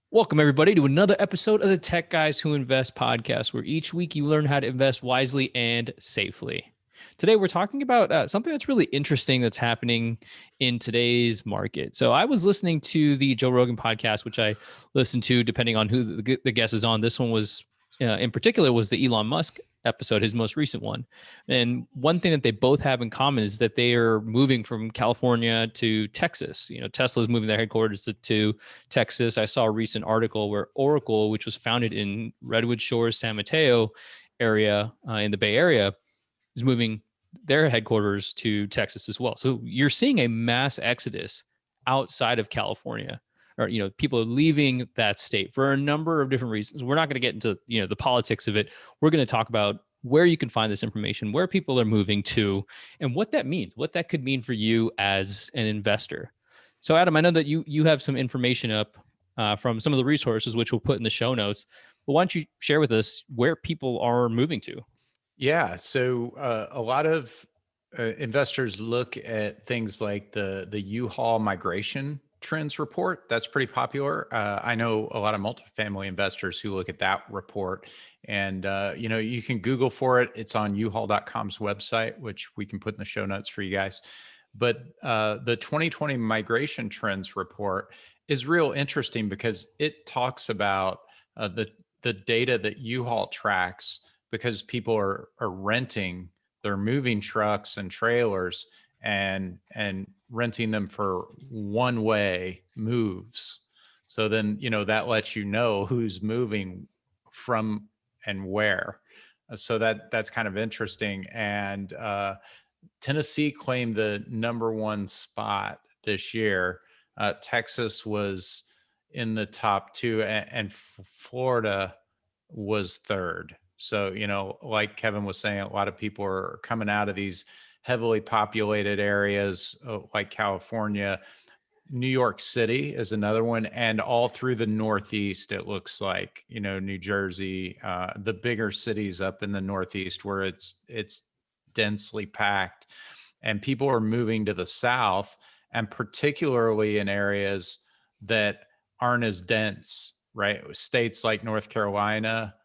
Welcome, everybody, to another episode of the Tech Guys Who Invest podcast, where each week you learn how to invest wisely and safely. Today, we're talking about something that's really interesting that's happening in today's market. So, I was listening to the Joe Rogan podcast, which I listen to depending on who the guest is on. This one was, in particular, was the Elon Musk episode, his most recent one. And one thing that they both have in common is that they are moving from California to Texas. You know, Tesla's moving their headquarters to Texas. I saw a recent article where Oracle, which was founded in Redwood Shores, San Mateo area in the Bay Area, is moving their headquarters to Texas as well. So you're seeing a mass exodus outside of California, or people are leaving that state for a number of different reasons. We're not going to get into the politics of it. We're going to talk about where you can find this information, where people are moving to, and what that means, what that could mean for you as an investor. So, Adam, I know that you have some information up from some of the resources, which we'll put in the show notes. But why don't you share with us where people are moving to? Yeah. So a lot of investors look at things like the Uhaul migration trends report. That's pretty popular. I know a lot of multifamily investors who look at that report, and you can Google for it. It's on Uhaul.com's website, which we can put in the show notes for you guys. But the 2020 migration trends report is real interesting because it talks about the data that Uhaul tracks, because people are renting their moving trucks and trailers and renting them for one way moves. So then, that lets you know who's moving from and where. So that's kind of interesting. And Tennessee claimed the number one spot this year. Texas was in the top two, and Florida was third. So, like Kevin was saying, a lot of people are coming out of these heavily populated areas like California. New York City is another one, and all through the Northeast, it looks like, New Jersey, the bigger cities up in the Northeast where it's densely packed, and people are moving to the South, and particularly in areas that aren't as dense, right? States like North Carolina,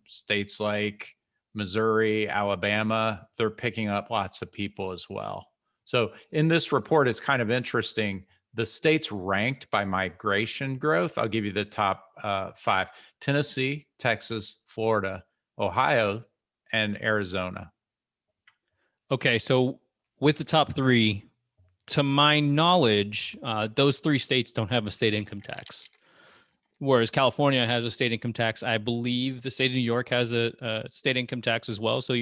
states like Missouri, Alabama, they're picking up lots of people as well. So in this report, it's kind of interesting. The states ranked by migration growth, I'll give you the top five: Tennessee, Texas, Florida, Ohio, and Arizona. Okay, so with the top three, to my knowledge, those three states don't have a state income tax. Whereas California has a state income tax. I believe the state of New York has a state income tax as well. So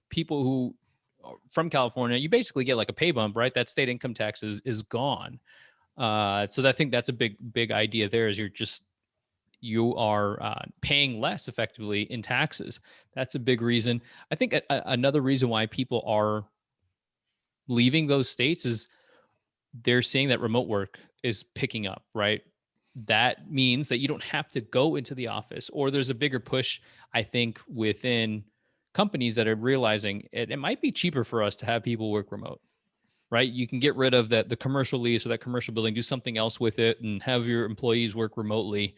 people who are from California, you basically get like a pay bump, right? That state income tax is gone. So I think that's a big idea there. Is you are paying less effectively in taxes. That's a big reason. I think another reason why people are leaving those states is they're seeing that remote work is picking up, right? That means that you don't have to go into the office, or there's a bigger push, I think, within companies that are realizing it might be cheaper for us to have people work remote, right? You can get rid of the commercial lease or that commercial building, do something else with it, and have your employees work remotely.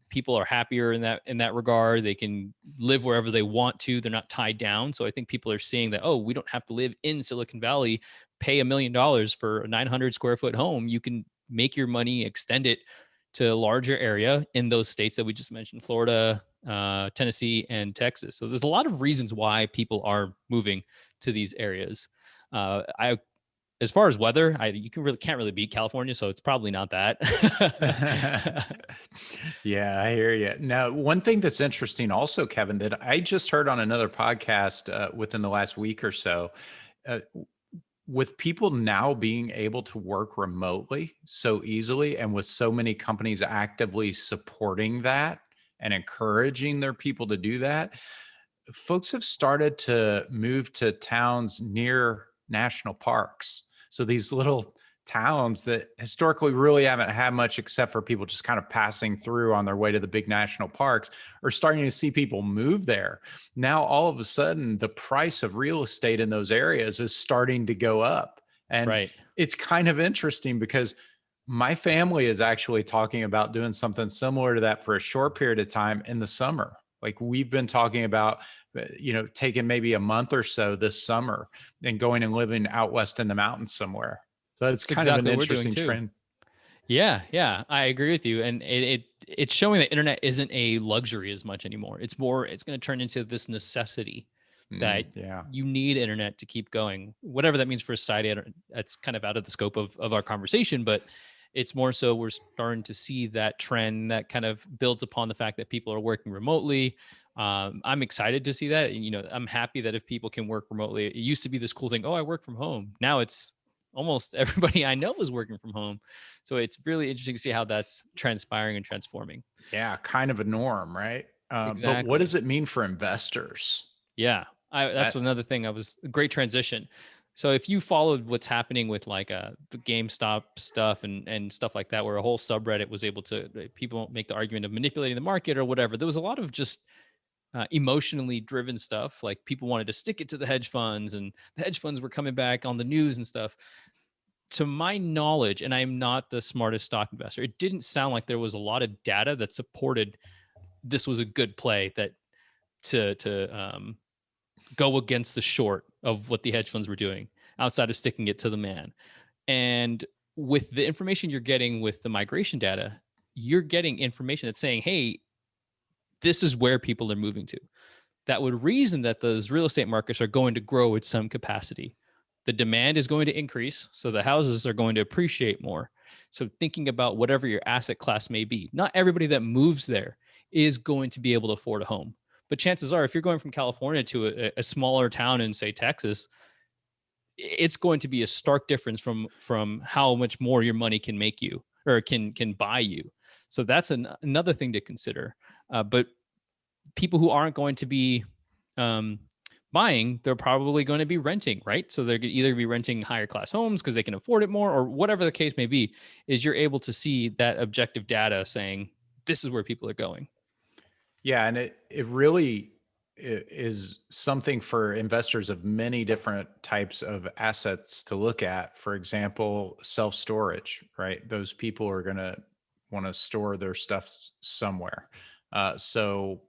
People are happier in that regard. They can live wherever they want to. They're not tied down. So I think people are seeing that, oh, we don't have to live in Silicon Valley, pay $1 million for a 900 square foot home. You can make your money, extend it to a larger area in those states that we just mentioned: Florida, Tennessee, and Texas. So there's a lot of reasons why people are moving to these areas. As far as weather, can't really beat California, so it's probably not that. Yeah, I hear you. Now, one thing that's interesting also, Kevin, that I just heard on another podcast within the last week or so, uh, with people now being able to work remotely so easily, and with so many companies actively supporting that and encouraging their people to do that, folks have started to move to towns near national parks. So these little towns that historically really haven't had much except for people just kind of passing through on their way to the big national parks are starting to see people move there. Now, all of a sudden, the price of real estate in those areas is starting to go up. And Right. it's kind of interesting because My family is actually talking about doing something similar to that for a short period of time in the summer. Like we've been talking about, taking maybe a month or so this summer and going and living out west in the mountains somewhere. So it's It's kind of an exactly what we're doing interesting too. trend. Yeah, yeah, I agree with you, and it's showing that internet isn't a luxury as much anymore. It's more, it's going to turn into this necessity that Yeah. you need internet to keep going, whatever that means for society. That's kind of out of the scope of our conversation, but it's more so we're starting to see that trend that kind of builds upon the fact that people are working remotely. I'm excited to see that, and I'm happy that if people can work remotely, it used to be this cool thing. Oh, I work from home. Now it's almost everybody I know is working from home. So it's really interesting to see how that's transpiring and transforming. Yeah. Kind of a norm, right? But what Exactly. does it mean for investors? Yeah. That's That, another thing. I was a great transition. So if you followed what's happening with like the GameStop stuff and stuff like that, where a whole subreddit was able to people make the argument of manipulating the market or whatever, there was a lot of just emotionally driven stuff. Like people wanted to stick it to the hedge funds, and the hedge funds were coming back on the news and stuff. To my knowledge, and I'm not the smartest stock investor, it didn't sound like there was a lot of data that supported this was a good play that to go against the short of what the hedge funds were doing outside of sticking it to the man. And with the information you're getting with the migration data, you're getting information that's saying, hey, this is where people are moving to. That would reason that those real estate markets are going to grow at some capacity. The demand is going to increase, so the houses are going to appreciate more. So thinking about whatever your asset class may be, not everybody that moves there is going to be able to afford a home. But chances are, if you're going from California to a smaller town in, say, Texas, it's going to be a stark difference from how much more your money can make you or can buy you. So that's another thing to consider. But people who aren't going to be um, buying, they're probably going to be renting, right? So they're going to either be renting higher class homes because they can afford it more, or whatever the case may be. Is you're able to see that objective data saying this is where people are going. yeah. And it really is something for investors of many different types of assets to look at. For example, self storage, right? Those people are going to want to store their stuff somewhere. So,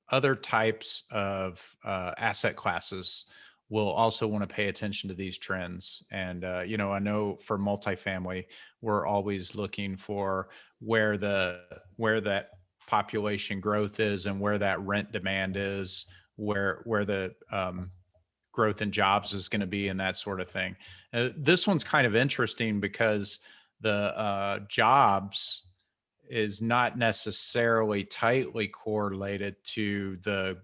other types of asset classes will also want to pay attention to these trends. And, I know for multifamily, we're always looking for where that population growth is and where that rent demand is, where the growth in jobs is going to be, and that sort of thing. This one's kind of interesting because the jobs is not necessarily tightly correlated to the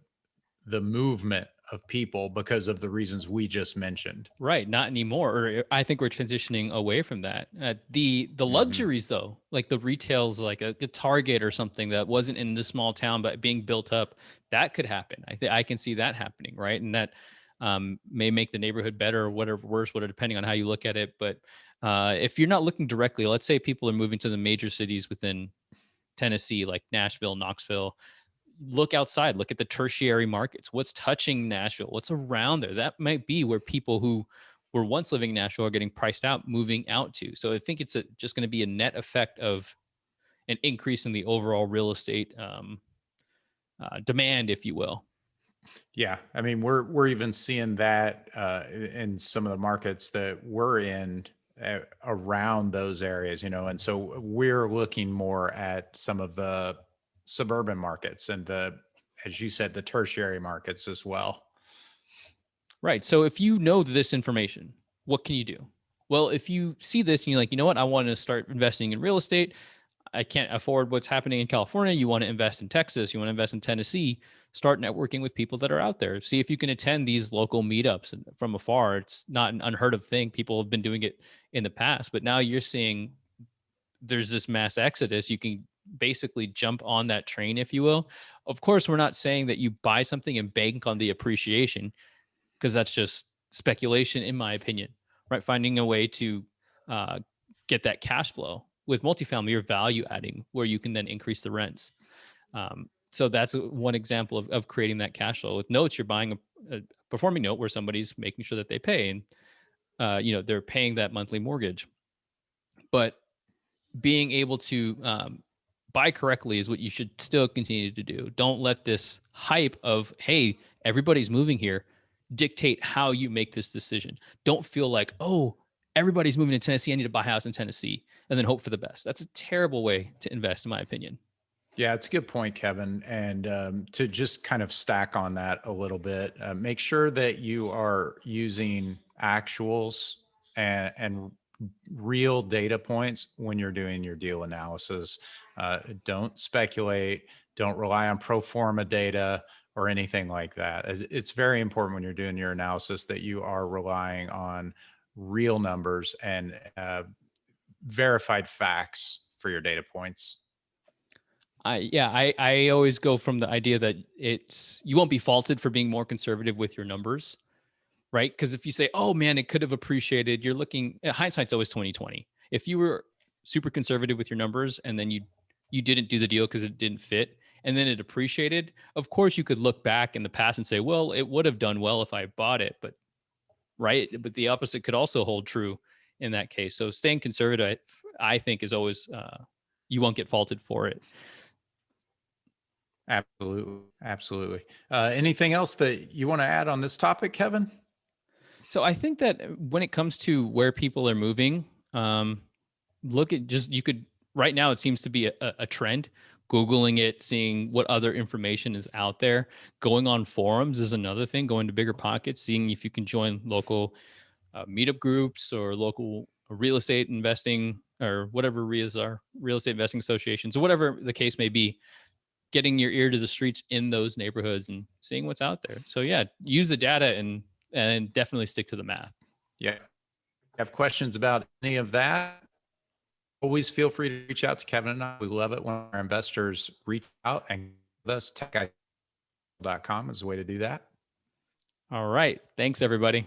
movement of people because of the reasons we just mentioned. Right, not anymore. Or I think we're transitioning away from that. The Hmm. luxuries though, like the retails, like a Target or something that wasn't in this small town but being built up, that could happen. I think I can see that happening, right? And that may make the neighborhood better or whatever worse, whatever, depending on how you look at it. But if you're not looking directly, let's say people are moving to the major cities within Tennessee, like Nashville, Knoxville, look outside, look at the tertiary markets. What's touching Nashville? What's around there? That might be where people who were once living in Nashville are getting priced out, moving out to. So I think it's just going to be a net effect of an increase in the overall real estate demand, if you will. Yeah, I mean, we're even seeing that in some of the markets that we're in around those areas, and so we're looking more at some of the suburban markets and as you said, the tertiary markets as well. Right. So if you know this information, what can you do? Well, if you see this and you're like, you know what, I want to start investing in real estate. I can't afford what's happening in California. You want to invest in Texas. You want to invest in Tennessee. Start networking with people that are out there. See if you can attend these local meetups and from afar. It's not an unheard of thing. People have been doing it in the past, but now you're seeing there's this mass exodus. You can basically jump on that train, if you will. Of course, we're not saying that you buy something and bank on the appreciation because that's just speculation, in my opinion. Right, finding a way to uh, get that cash flow with multifamily, you're value adding where you can then increase the rents. So that's one example of creating that cash flow. With notes, you're buying a performing note where somebody's making sure that they pay, and they're paying that monthly mortgage. But being able to buy correctly is what you should still continue to do. Don't let this hype of, hey, everybody's moving here, dictate how you make this decision. Don't feel like, oh, everybody's moving to Tennessee, I need to buy a house in Tennessee, and then hope for the best. That's a terrible way to invest, in my opinion. Yeah, it's a good point, Kevin. And to just kind of stack on that a little bit, make sure that you are using actuals and real data points when you're doing your deal analysis. Don't speculate, don't rely on pro forma data or anything like that. It's very important when you're doing your analysis that you are relying on real numbers and verified facts for your data points. I always go from the idea that you won't be faulted for being more conservative with your numbers, right? Because if you say, oh man, it could have appreciated, you're looking, hindsight's always 2020. If you were super conservative with your numbers and then you didn't do the deal because it didn't fit and then it appreciated, of course you could look back in the past and say, well, it would have done well if I bought it, but right. But the opposite could also hold true in that case. So staying conservative, I think, is always you won't get faulted for it. Absolutely. Absolutely. Anything else that you want to add on this topic, Kevin? So I think that when it comes to where people are moving, look at just, you could, right now it seems to be a trend. Googling it, seeing what other information is out there. Going on forums is another thing. Going to Bigger Pockets, seeing if you can join local meetup groups or local real estate investing or whatever RIAs are, real estate investing associations, or whatever the case may be. Getting your ear to the streets in those neighborhoods and seeing what's out there. So yeah, use the data and definitely stick to the math. Yeah. Have questions about any of that? Always feel free to reach out to Kevin and I. We love it when our investors reach out and with us. Techguide.com is a way to do that. All right. Thanks, everybody.